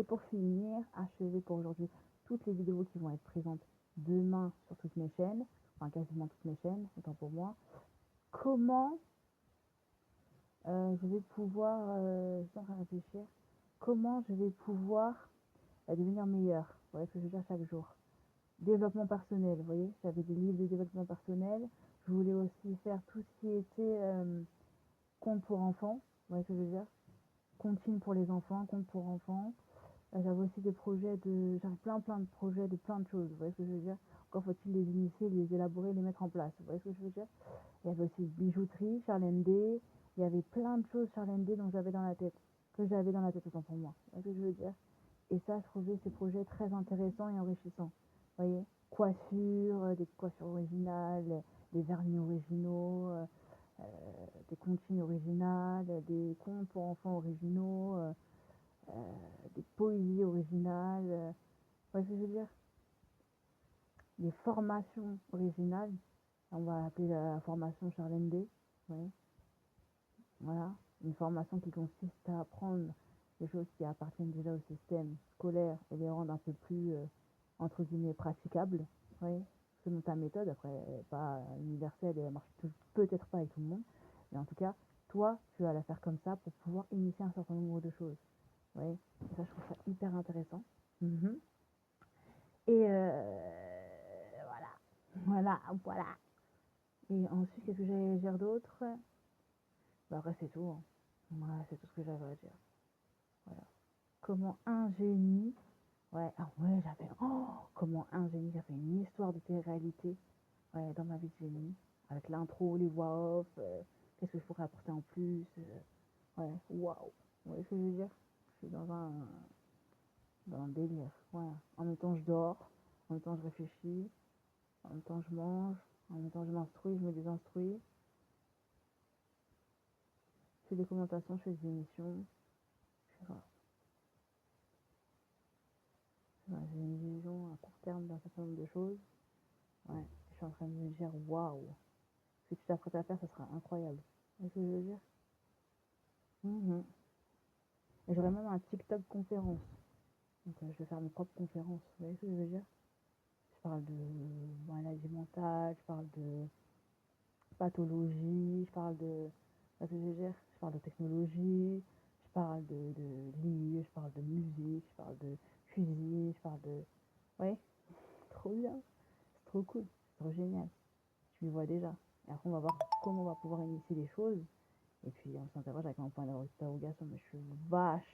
Et pour finir, achever pour aujourd'hui toutes les vidéos qui vont être présentes demain sur toutes mes chaînes, enfin quasiment toutes mes chaînes, autant pour moi. Comment je vais pouvoir, je suis en train de réfléchir, comment je vais pouvoir devenir meilleur, vous voyez ce que je veux dire, chaque jour. Développement personnel, vous voyez, j'avais des livres de développement personnel, je voulais aussi faire tout ce qui était compte pour enfants, vous voyez ce que je veux dire, comptine pour les enfants, compte pour enfants. J'avais aussi des projets j'avais plein de projets de plein de choses, vous voyez ce que je veux dire. Encore faut-il les initier, les élaborer, les mettre en place, vous voyez ce que je veux dire. Il y avait aussi bijouterie, Charlène D, il y avait plein de choses Charlène D dont j'avais dans la tête, que j'avais dans la tête autant pour moi, vous voyez ce que je veux dire. Et ça, je trouvais ces projets très intéressants et enrichissants, vous voyez. Coiffure, des coiffures originales, des vernis originaux, des comptines originales, des contes pour enfants originaux, des poésies originales, vous voyez ce que je veux dire, des formations originales, on va appeler la formation Charlène D, ouais. Voilà, une formation qui consiste à apprendre des choses qui appartiennent déjà au système scolaire et les rendre un peu plus, entre guillemets, praticables, oui, selon ta méthode, après, elle n'est pas universelle et elle marche peut-être pas avec tout le monde, mais en tout cas, toi, tu vas la faire comme ça pour pouvoir initier un certain nombre de choses, oui, ça, je trouve ça hyper intéressant. Mmh. Et voilà. Et ensuite, qu'est-ce que j'allais dire d'autre? Bah après, c'est tout, hein. Voilà, c'est tout ce que j'avais à dire. Voilà. Comment un génie, ouais, ah ouais, comment un génie, j'avais une histoire de télé-réalité, ouais, dans ma vie de génie, avec l'intro, les voix off, qu'est-ce que je pourrais apporter en plus, ouais, waouh, vous voyez ce que je veux dire? Je suis dans un délire, voilà. En même temps, je dors, en même temps, je réfléchis, en même temps, je mange, en même temps, je m'instruis, je me désinstruis, je fais des commentations, je fais des émissions, je sais pas. J'ai une vision à court terme d'un certain nombre de choses. Ouais, je suis en train de me dire, waouh, ce que tu t'apprêtes à faire, ça sera incroyable. Vous voyez ce que je veux dire? Mhm. Et j'aurais même un TikTok conférence. Donc je vais faire mes propres conférences. Vous voyez ce que je veux dire? Je parle de maladie mentale, je parle de pathologie, je parle de. Vous voyez ce que je veux dire? Je parle de technologie, je parle de livres, je parle de musique, je parle de cuisine, je parle de. Ouais, trop bien. C'est trop cool, c'est trop génial. Je m'y vois déjà. Et après, on va voir comment on va pouvoir initier les choses. Et puis, on s'interroge avec un point d'interrogation, mais je suis vachement